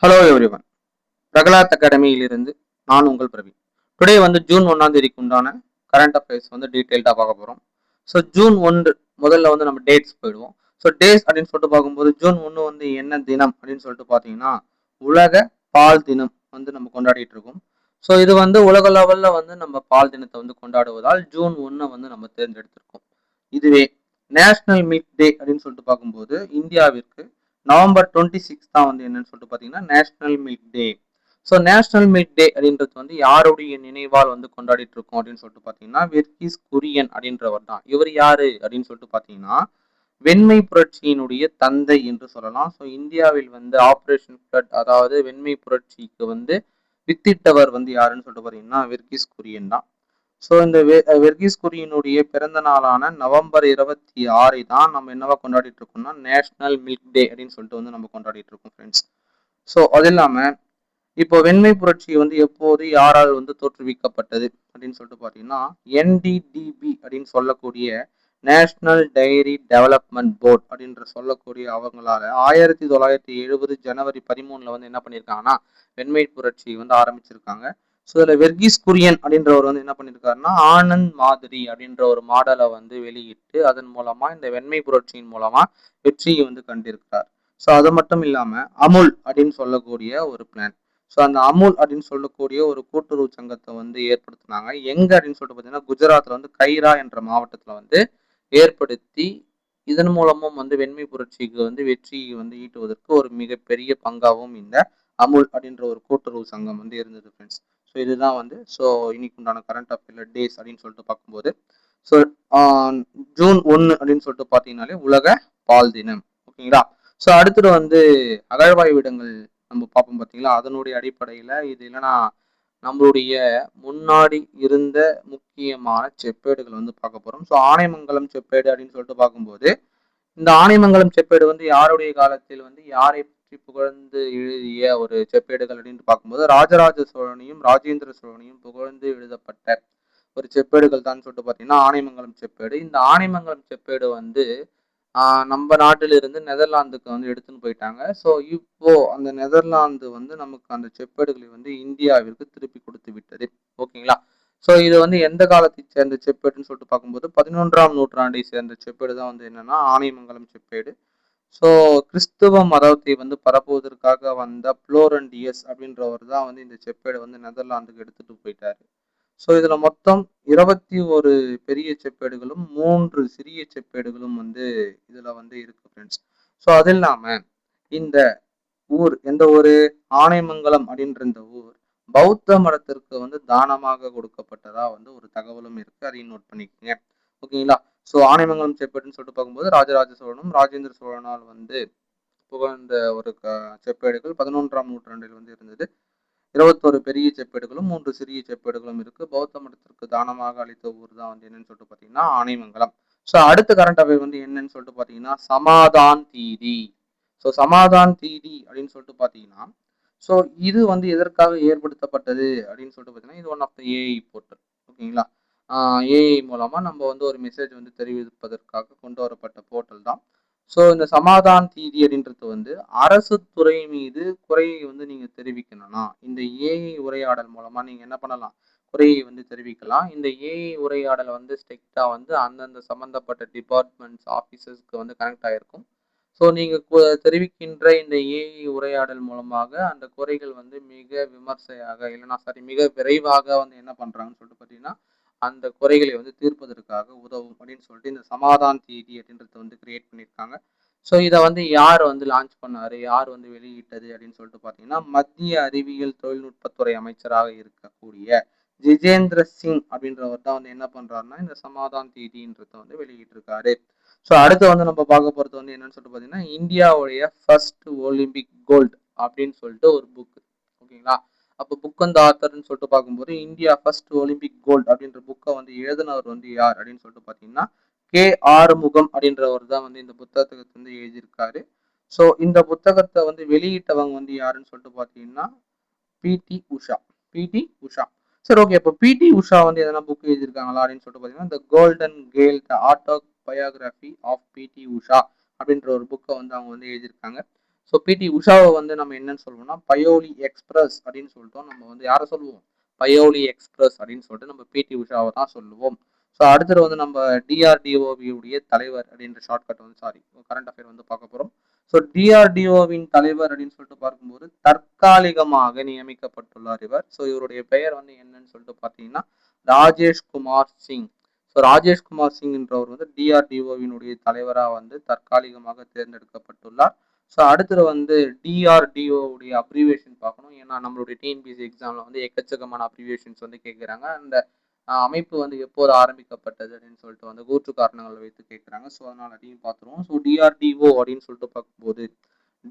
Hello everyone. Pralhad அகாடமியிலிருந்து நான் உங்கள் Praveen. Today வந்து ஜூன் 1 உண்டான கரண்ட் அஃபேர்ஸ் வந்து டீட்டெயில்டாக பார்க்க போகிறோம். ஸோ ஜூன் 1 முதல்ல வந்து நம்ம டேட்ஸ் போயிடுவோம். ஸோ டேட்ஸ் அப்படின்னு சொல்லிட்டு பார்க்கும்போது ஜூன் 1 வந்து என்ன தினம் அப்படின்னு சொல்லிட்டு பார்த்தீங்கன்னா உலக பால் தினம் வந்து நம்ம கொண்டாடிட்டு இருக்கோம். ஸோ இது வந்து உலக லெவலில் வந்து நம்ம பால் தினத்தை வந்து கொண்டாடுவதால் ஜூன் 1 வந்து நம்ம தேர்ந்தெடுத்திருக்கோம். இதுவே நேஷனல் மில்க் டே அப்படின்னு சொல்லிட்டு பார்க்கும்போது இந்தியாவிற்கு நவம்பர் 26 தான் வந்து என்னன்னு சொல்லிட்டு பார்த்தீங்கன்னா நேஷனல் மில்க் டே. ஸோ நேஷனல் மில்க் டே அப்படின்றது வந்து யாருடைய நினைவால் வந்து கொண்டாடிட்டு இருக்கோம் அப்படின்னு சொல்லிட்டு பார்த்தீங்கன்னா வெர்கீஸ் குரியன் அப்படின்றவர் தான். இவர் யாரு அப்படின்னு சொல்லிட்டு பார்த்தீங்கன்னா வெண்மை புரட்சியினுடைய தந்தை என்று சொல்லலாம். ஸோ இந்தியாவில் வந்து ஆப்ரேஷன் ஃப்ளட் அதாவது வெண்மை புரட்சிக்கு வந்து வித்திட்டவர் வந்து யாருன்னு சொல்லிட்டு பார்த்தீங்கன்னா வெர்கீஸ் குரியன் தான். ஸோ இந்த வெர்கீஸ் குரியனுடைய பிறந்த நாளான நவம்பர் 26 தான் நம்ம என்னவா கொண்டாடிட்டு இருக்கோம்னா நேஷனல் மில்க் டே அப்படின்னு சொல்லிட்டு வந்து நம்ம கொண்டாடிட்டு இருக்கோம் ஃப்ரெண்ட்ஸ். ஸோ அது இல்லாமல் இப்போ வெண்மை புரட்சி வந்து எப்போது யாரால் வந்து தோற்றுவிக்கப்பட்டது அப்படின்னு சொல்லிட்டு பார்த்தீங்கன்னா என்டிடிபி அப்படின்னு சொல்லக்கூடிய நேஷனல் டைரி டெவலப்மெண்ட் போர்ட் அப்படின்ற சொல்லக்கூடிய அவங்களால 1970 ஜனவரி 13 வந்து என்ன பண்ணியிருக்காங்கன்னா வெண்மை புரட்சி வந்து ஆரம்பிச்சிருக்காங்க. ஸோ இதில் வெர்கீஸ் குரியன் அப்படின்றவர் வந்து என்ன பண்ணியிருக்காருன்னா ஆனந்த் மாதிரி அப்படின்ற ஒரு மாடலை வந்து வெளியிட்டு அதன் மூலமா இந்த வெண்மை புரட்சியின் மூலமா வெற்றியை வந்து கண்டிருக்கிறார். ஸோ அது மட்டும் இல்லாமல் அமுல் அப்படின்னு சொல்லக்கூடிய ஒரு பிளான். ஸோ அந்த அமுல் அப்படின்னு சொல்லக்கூடிய ஒரு கூட்டுறவு சங்கத்தை வந்து ஏற்படுத்தினாங்க. எங்க அப்படின்னு சொல்லிட்டு பார்த்தீங்கன்னா குஜராத்ல வந்து கைரா என்ற மாவட்டத்தில் வந்து ஏற்படுத்தி இதன் மூலமும் வந்து வெண்மை புரட்சிக்கு வந்து வெற்றியை வந்து ஈட்டுவதற்கு ஒரு மிகப்பெரிய பங்காகவும் இந்த அமுல் அப்படின்ற ஒரு கூட்டுறவு சங்கம் வந்து இருந்தது ஃப்ரெண்ட்ஸ். ஸோ இதுதான் வந்து இன்னைக்கு உண்டான கரண்ட் அஃபேர் டேஸ் அப்படின்னு சொல்லிட்டு பார்க்கும்போது ஸோ ஜூன் 1 அப்படின்னு சொல்லிட்டு பார்த்தீங்கன்னாலே உலக பால் தினம். ஓகேங்களா. ஸோ அடுத்தது வந்து அகழ்வாய்விடங்கள் நம்ம பார்ப்போம் பார்த்தீங்களா. அதனுடைய அடிப்படையில் இது இல்லைன்னா நம்மளுடைய முன்னாடி இருந்த முக்கியமான செப்பேடுகள் வந்து பார்க்க போகிறோம். ஸோ ஆனைமங்கலம் செப்பேடு அப்படின்னு சொல்லிட்டு பார்க்கும்போது இந்த ஆனைமங்கலம் செப்பேடு வந்து யாருடைய காலத்தில் வந்து யாரை பற்றி புகழ்ந்து எழுதிய ஒரு செப்பேடுகள் அப்படின்னு பார்க்கும்போது ராஜராஜ சோழனையும் ராஜேந்திர சோழனையும் புகழ்ந்து எழுதப்பட்ட ஒரு செப்பேடுகள் தான் சொல்லிட்டு பார்த்தீங்கன்னா ஆனைமங்கலம் செப்பேடு. இந்த ஆனைமங்கலம் செப்பேடு வந்து நம்ம நாட்டிலிருந்து நெதர்லாந்துக்கு வந்து எடுத்துன்னு போயிட்டாங்க. ஸோ இப்போ அந்த நெதர்லாந்து வந்து நமக்கு அந்த செப்பேடுகளை வந்து இந்தியாவிற்கு திருப்பி கொடுத்து விட்டது. ஓகேங்களா. ஸோ இது வந்து எந்த காலத்தை சேர்ந்த செப்பேடுன்னு சொல்லிட்டு பார்க்கும்போது 11ஆம் நூற்றாண்டை சேர்ந்த செப்பேடு தான் வந்து என்னன்னா ஆனைமங்கலம் செப்பேடு. ஸோ கிறிஸ்துவ மதத்தை வந்து பரப்புவதற்காக வந்த புளோரண்டியஸ் அப்படின்றவர் தான் வந்து இந்த செப்பேடை வந்து நெதர்லாந்துக்கு எடுத்துட்டு போயிட்டாரு. ஸோ இதுல மொத்தம் 21 பெரிய செப்பேடுகளும் 3 சிறிய செப்பேடுகளும் வந்து இதுல வந்து இருக்கு ஃப்ரெண்ட்ஸ். ஸோ அது இல்லாம இந்த ஊர் எந்த ஊர் ஆனைமங்கலம் அப்படின்ற இந்த ஊர் பௌத்த மதத்திற்கு வந்து தானமாக கொடுக்கப்பட்டதா வந்து ஒரு தகவலும் இருக்கு. அதையும் நோட் பண்ணிக்கோங்க. ஓகேங்களா. ஸோ ஆனைமங்கலம் செப்பேடுன்னு சொல்லிட்டு பார்க்கும்போது ராஜராஜ சோழனும் ராஜேந்திர சோழனால் வந்து புகழ்ந்த ஒரு செப்பேடுகள் 11ஆம் நூற்றாண்டில் வந்து இருந்தது. 21 பெரிய செப்பேடுகளும் 3 சிறிய செப்பேடுகளும் இருக்கு. பௌத்த மதத்திற்கு தானமாக அளித்த ஊர் தான் வந்து என்னன்னு சொல்லிட்டு பார்த்தீங்கன்னா ஆனைமங்கலம். ஸோ அடுத்த கரண்ட் அஃபேர் வந்து என்னன்னு சொல்லிட்டு பார்த்தீங்கன்னா சமாதான் தீதி. ஸோ சமாதான் தீதி அப்படின்னு சொல்லிட்டு பார்த்தீங்கன்னா ஸோ இது வந்து எதற்காக ஏற்படுத்தப்பட்டது அப்படின்னு சொல்லிட்டு பார்த்தீங்கன்னா இது one of the AI portal. ஓகேங்களா. ஏஐ மூலமா நம்ம வந்து ஒரு மெசேஜ் வந்து தெரிவிப்பதற்காக கொண்டு வரப்பட்ட போர்ட்டல் தான். ஸோ இந்த சமாதான் தீதி அப்படின்றது வந்து அரசு துறை மீது குறையை வந்து நீங்க தெரிவிக்கணும்னா இந்த ஏஐ உரையாடல் மூலமா நீங்க என்ன பண்ணலாம், குறையை வந்து தெரிவிக்கலாம். இந்த ஏஐ உரையாடல் வந்து ஸ்ட்ரிக்டா வந்து அந்தந்த சம்பந்தப்பட்ட டிபார்ட்மெண்ட்ஸ் ஆஃபீஸர்ஸ்க்கு வந்து கனெக்ட் ஆயிருக்கும். ஸோ நீங்க தெரிவிக்கின்ற இந்த ஏஐ உரையாடல் மூலமாக அந்த குறைகள் வந்து மிக விமர்சையாக இல்லைன்னா சரி மிக விரைவாக வந்து என்ன பண்றாங்கன்னு சொல்லிட்டு பார்த்தீங்கன்னா அந்த குறைகளை வந்து தீர்ப்பதற்காக உதவும் அப்படின்னு சொல்லிட்டு இந்த சமாதான் தீதி அப்படின்றத வந்து கிரியேட் பண்ணியிருக்காங்க. ஸோ இதை வந்து யார் வந்து லான்ச் பண்ணாரு, யார் வந்து வெளியிட்டது அப்படின்னு சொல்லிட்டு பார்த்தீங்கன்னா மத்திய அறிவியல் தொழில்நுட்பத்துறை அமைச்சராக இருக்கக்கூடிய ஜிதேந்திர சிங் அப்படின்றவர் தான் வந்து என்ன பண்றாருன்னா இந்த சமாதான் தீதின்றத வந்து வெளியிட்டிருக்காரு. ஸோ அடுத்து வந்து நம்ம பார்க்க போறது வந்து என்னன்னு சொல்லிட்டு பார்த்தீங்கன்னா இந்தியாவுடைய ஃபர்ஸ்ட் ஒலிம்பிக் கோல்டு அப்படின்னு சொல்லிட்டு ஒரு புக். ஓகேங்களா. அப்போ புக் வந்து ஆத்தர்ன்னு சொல்லிட்டு பார்க்கும்போது இந்தியா ஃபர்ஸ்ட் ஒலிம்பிக் கோல்டு அப்படின்ற புக்கை வந்து எழுதினவர் வந்து யார் அப்படின்னு சொல்லிட்டு பார்த்தீங்கன்னா கே ஆறுமுகம் அப்படின்றவர் தான் வந்து இந்த புத்தகத்தை வந்து எழுதியிருக்காரு. ஸோ இந்த புத்தகத்தை வந்து வெளியிட்டவங்க வந்து யாருன்னு சொல்லிட்டு பார்த்தீங்கன்னா பிடி உஷா. பிடி உஷா. சரி ஓகே. இப்போ பிடி உஷா வந்து எதனா புக் எழுதியிருக்காங்களா அப்படின்னு சொல்லிட்டு பார்த்தீங்கன்னா the golden girl the autobiography of PT Usha அப்படின்ற ஒரு புக்கை வந்து அவங்க வந்து எழுதியிருக்காங்க. ஸோ பிடி உஷாவை வந்து நம்ம என்னன்னு சொல்லுவோம்னா பயோலி எக்ஸ்பிரஸ் அப்படின்னு சொல்லிட்டோம். நம்ம வந்து யாரை சொல்லுவோம்? பயோலி எக்ஸ்பிரஸ் அப்படின்னு சொல்லிட்டு நம்ம பிடி உஷாவை தான் சொல்லுவோம். ஸோ அடுத்தது வந்து நம்ம டிஆர்டிஓவியுடைய தலைவர் அப்படின்ற ஷார்ட்கட் வந்து கரண்ட் அஃபேர் வந்து பார்க்க போகிறோம். ஸோ டிஆர்டிஓவின் தலைவர் அப்படின்னு சொல்லிட்டு பார்க்கும்போது தற்காலிகமாக நியமிக்கப்பட்டுள்ளார் இவர். ஸோ இவருடைய பெயர் வந்து என்னன்னு சொல்லிட்டு பார்த்தீங்கன்னா ராஜேஷ்குமார் சிங். ஸோ ராஜேஷ்குமார் சிங் என்றவர் வந்து டிஆர்டிஓவினுடைய தலைவராக வந்து தற்காலிகமாக தேர்ந்தெடுக்கப்பட்டுள்ளார். ஸோ அடுத்தது வந்து டிஆர்டிஓ உடைய அப்ரிவேஷன் பார்க்கணும். ஏன்னா நம்மளுடைய டிஎன்பிஎஸ்சி எக்ஸாம்ல வந்து எக்கச்சக்கமான அப்ரிவேஷன்ஸ் வந்து கேட்குறாங்க. அந்த அமைப்பு வந்து எப்போது ஆரம்பிக்கப்பட்டது அப்படின்னு சொல்லிட்டு வந்து கூற்று காரணங்களை வைத்து கேட்குறாங்க. ஸோ அதனால அதையும் பார்த்துருவோம். ஸோ டிஆர்டிஓ அப்படின்னு சொல்லிட்டு பார்க்கும்போது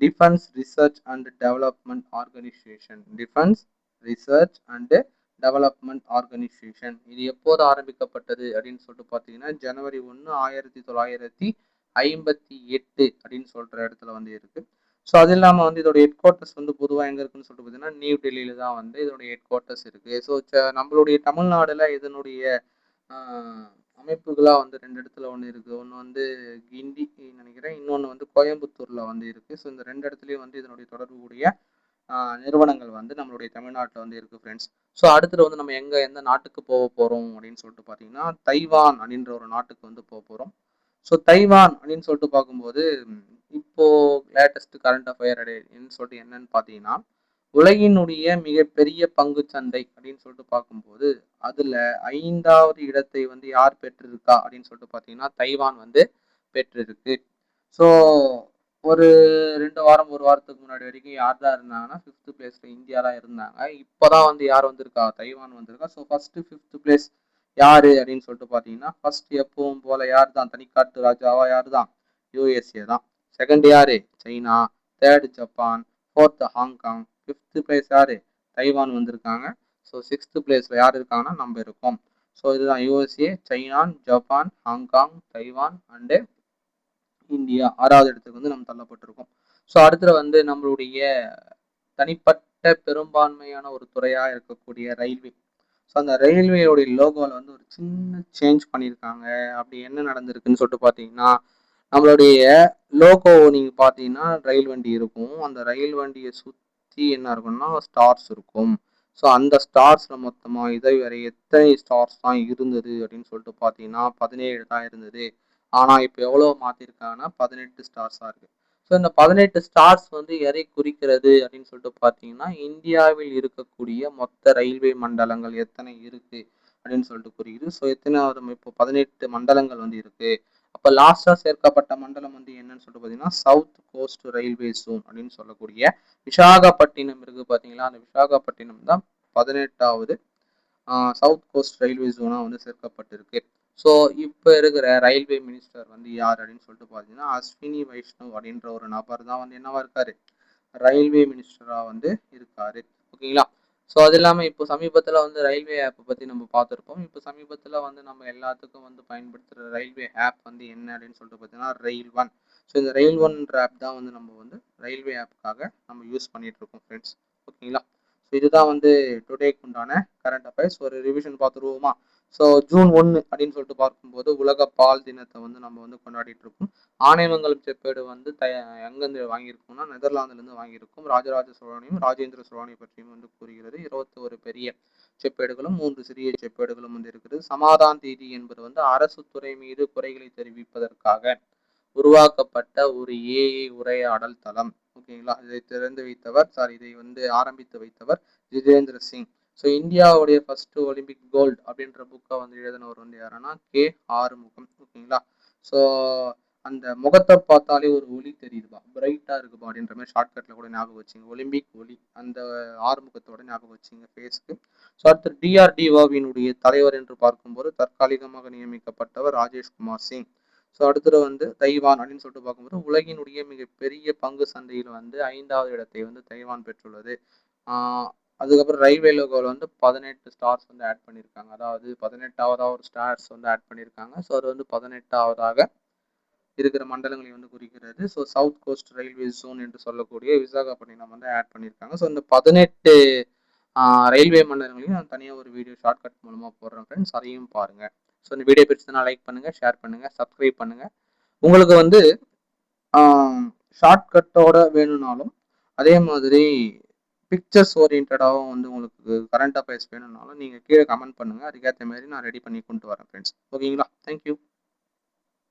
defence research and development organisation. Defence research and development organisation இது எப்போது ஆரம்பிக்கப்பட்டது அப்படின்னு சொல்லிட்டு பார்த்தீங்கன்னா ஜனவரி 1, 1958 அப்படின்னு சொல்ற இடத்துல வந்து இருக்கு. ஸோ அது இல்லாமல் வந்து இதோட ஹெட் குவார்ட்டர்ஸ் வந்து பொதுவாக எங்கே இருக்குன்னு சொல்லிட்டு பார்த்தீங்கன்னா நியூ டெல்லியில தான் வந்து இதோடைய ஹெட் குவார்ட்டர்ஸ் இருக்கு. ஸோ நம்மளுடைய தமிழ்நாடுல இதனுடைய அமைப்புகளாக வந்து 2 இடத்துல ஒன்று இருக்கு. ஒன்று வந்து கிண்டி நினைக்கிறேன், இன்னொன்று வந்து கோயம்புத்தூர்ல வந்து இருக்கு. ஸோ இந்த 2 இடத்துலையும் வந்து இதனுடைய தொடர்புடைய நிறுவனங்கள் வந்து நம்மளுடைய தமிழ்நாட்டில் வந்து இருக்கு ஃப்ரெண்ட்ஸ். ஸோ அடுத்தது வந்து நம்ம எந்த நாட்டுக்கு போக போறோம் அப்படின்னு சொல்லிட்டு பார்த்தீங்கன்னா தைவான் அப்படின்ற ஒரு நாட்டுக்கு வந்து போக போறோம். ஸோ தைவான் அப்படின்னு சொல்லிட்டு பார்க்கும்போது இப்போ லேட்டஸ்ட் கரண்ட் அஃபேர் அப்படின்னு சொல்லிட்டு என்னன்னு பார்த்தீங்கன்னா உலகினுடைய மிகப்பெரிய பங்கு சந்தை அப்படின்னு சொல்லிட்டு பார்க்கும்போது அதுல 5வது இடத்தை வந்து யார் பெற்றிருக்கா அப்படின்னு சொல்லிட்டு பார்த்தீங்கன்னா தைவான் வந்து பெற்றிருக்கு. ஸோ ஒரு 2 வாரம் 1 வாரத்துக்கு முன்னாடி வரைக்கும் யார் தான் இருந்தாங்கன்னா 5th பிளேஸ்ல இந்தியா தான் இருந்தாங்க. இப்போதான் வந்து யார் வந்திருக்கா? தைவான் வந்திருக்கா. ஸோ ஃபர்ஸ்ட் 5th பிளேஸ் யாரு அப்படின்னு சொல்லிட்டு பார்த்தீங்கன்னா ஃபர்ஸ்ட் எப்பவும் போல யார் தான்? தனிக்காட்டு ராஜாவா யார் தான்? யூஎஸ்ஏ தான். செகண்ட் யாரு? China. Third Japan. Fourth Hong Kong. 5th place யாரு? தைவான் வந்திருக்காங்க. ஸோ 6th பிளேஸ்ல யார் இருக்காங்கன்னா நம்ம இருக்கோம். ஸோ இதுதான் USA, China, Japan, Hong Kong, Taiwan and India 6வது இடத்துக்கு வந்து நம்ம தள்ளப்பட்டிருக்கோம். ஸோ அடுத்தது வந்து நம்மளுடைய தனிப்பட்ட பெரும்பான்மையான ஒரு துறையா இருக்கக்கூடிய ரயில்வே. ஸோ அந்த ரயில்வேயோடைய லோகோவில் வந்து ஒரு சின்ன சேஞ்ச் பண்ணியிருக்காங்க. அப்படி என்ன நடந்திருக்குன்னு சொல்லிட்டு பார்த்தீங்கன்னா நம்மளுடைய லோகோ நீங்க பார்த்தீங்கன்னா ரயில் வண்டி இருக்கும். அந்த ரயில் வண்டியை சுற்றி என்ன இருக்கும்னா ஸ்டார்ஸ் இருக்கும். ஸோ அந்த ஸ்டார்ஸ்ல மொத்தமா இதுவரை எத்தனை ஸ்டார்ஸ் தான் இருந்தது அப்படின்னு சொல்லிட்டு பார்த்தீங்கன்னா 17 தான் இருந்தது. ஆனா இப்போ எவ்வளவு மாத்திருக்காங்கன்னா 18 ஸ்டார்ஸா இருக்கு. ஸோ இந்த 18 ஸ்டார்ஸ் வந்து எதை குறிக்கிறது அப்படின்னு சொல்லிட்டு பார்த்தீங்கன்னா இந்தியாவில் இருக்கக்கூடிய மொத்த ரயில்வே மண்டலங்கள் எத்தனை இருக்கு அப்படின்னு சொல்லிட்டு குறிக்குது. ஸோ எத்தனாவது இப்போ 18 மண்டலங்கள் வந்து இருக்கு. அப்போ லாஸ்டா சேர்க்கப்பட்ட மண்டலம் வந்து என்னன்னு சொல்லிட்டு பார்த்தீங்கன்னா சவுத் கோஸ்ட் ரயில்வே ஜோன் அப்படின்னு சொல்லக்கூடிய விசாகப்பட்டினம் இருக்கு பார்த்தீங்களா? அந்த விசாகப்பட்டினம் தான் 18வது சவுத் கோஸ்ட் ரயில்வே ஜோனா வந்து சேர்க்கப்பட்டிருக்கு. ஸோ இப்போ இருக்கிற ரயில்வே மினிஸ்டர் வந்து யார் அப்படின்னு சொல்லிட்டு பார்த்தீங்கன்னா அஸ்வினி வைஷ்ணவ் அப்படின்ற ஒரு நபர் தான் வந்து என்னவா இருக்காரு? ரயில்வே மினிஸ்டரா வந்து இருக்காரு. ஓகேங்களா? ஸோ அது இல்லாமல் இப்போ சமீபத்தில் வந்து ரயில்வே ஆப்பை பற்றி நம்ம பார்த்துருப்போம். இப்போ சமீபத்தில் வந்து நம்ம எல்லாத்துக்கும் வந்து பயன்படுத்துகிற ரயில்வே ஆப் வந்து என்ன அப்படின்னு சொல்லிட்டு பார்த்தீங்கன்னா ரயில் ஒன். ஸோ இந்த ரயில் ஒன்ற ஆப் தான் வந்து நம்ம வந்து ரயில்வே ஆப்புக்காக நம்ம யூஸ் பண்ணிட்டு இருக்கோம் ஃப்ரெண்ட்ஸ். ஓகேங்களா? ஸோ இதுதான் வந்து டுடேக்கு உண்டான கரண்ட் அஃபேர்ஸ். ஒரு ரிவிஷன் பார்த்துருவோமா? ஸோ ஜூன் 1 அப்படின்னு சொல்லிட்டு பார்க்கும்போது உலக பால் தினத்தை வந்து நம்ம வந்து கொண்டாடிட்டு இருக்கோம். ஆனைமங்கலம் செப்பேடு வந்து எங்கேருந்து வாங்கியிருக்கோம்னா நெதர்லாந்துலேருந்து வாங்கியிருக்கும். ராஜராஜ சோழனையும் ராஜேந்திர சோழனை பற்றியும் வந்து கூறுகிறது. 21 பெரிய செப்பேடுகளும் 3 சிறிய செப்பேடுகளும் வந்து இருக்குது. சமாதான் தேதி என்பது வந்து அரசு துறை மீது குறைகளை தெரிவிப்பதற்காக உருவாக்கப்பட்ட ஒரு ஏஐ உரையாடல் தளம். ஓகேங்களா? இதை வந்து ஆரம்பித்து வைத்தவர் ஜிதேந்திர சிங். ஸோ இந்தியாவுடைய ஃபர்ஸ்ட் ஒலிம்பிக் கோல்டு அப்படின்ற புக்கை வந்து எழுதினவர் வந்து யாருன்னா ஆறுமுகம். ஓகேங்களா? ஸோ அந்த முகத்தை பார்த்தாலே ஒரு ஒளி தெரியுதுப்பா, பிரைட்டா இருக்குப்பா அப்படின்ற மாதிரி ஷார்ட்கட்ல கூட ஞாபகம் வச்சுங்க. ஒலிம்பிக் ஒளி அந்த ஆறுமுகத்தோட ஞாபகம் வச்சுங்க ஃபேஸ்க்கு. ஸோ அடுத்து டிஆர்டிஓவினுடைய தலைவர் என்று பார்க்கும்போது தற்காலிகமாக நியமிக்கப்பட்டவர் ராஜேஷ்குமார் சிங். ஸோ அடுத்தது வந்து தைவான் அப்படின்னு சொல்லிட்டு பார்க்கும்போது உலகினுடைய மிகப்பெரிய பங்கு சந்தையில் வந்து 5வது இடத்தை வந்து தைவான் பெற்றுள்ளது. அதுக்கப்புறம் ரயில்வே லோகோவில் வந்து 18 ஸ்டார்ஸ் வந்து ஆட் பண்ணியிருக்காங்க. அதாவது 18வதாக ஒரு ஸ்டார்ஸ் வந்து ஆட் பண்ணியிருக்காங்க. ஸோ அது வந்து 18வதாக இருக்கிற மண்டலங்களை வந்து குறிக்கிறது. So South Coast railway zone என்று சொல்லக்கூடிய விசாகப்பட்டினம் வந்து ஆட் பண்ணியிருக்காங்க. ஸோ இந்த 18 ரயில்வே மண்டலங்களையும் நான் தனியாக ஒரு வீடியோ ஷார்ட்கட் மூலமாக போடுறேன் ஃப்ரெண்ட்ஸ், அதையும் பாருங்க. ஸோ இந்த வீடியோ பிடிச்சதுனா லைக் பண்ணுங்க, ஷேர் பண்ணுங்க, சப்ஸ்கிரைப் பண்ணுங்க. உங்களுக்கு வந்து ஷார்ட்கட்டோட வேணும்னாலும், அதே மாதிரி பிக்சர்ஸ் ஓரியன்டாகவும் வந்து உங்களுக்கு கரண்ட் அஃபேர்ஸ் வேணும்னாலும் நீங்கள் கீழே கமெண்ட் பண்ணுங்கள். அதுக்கேற்ற மாதிரி நான் ரெடி பண்ணி கொண்டு வரேன் ஃப்ரெண்ட்ஸ். ஓகேங்களா? தேங்க்யூ.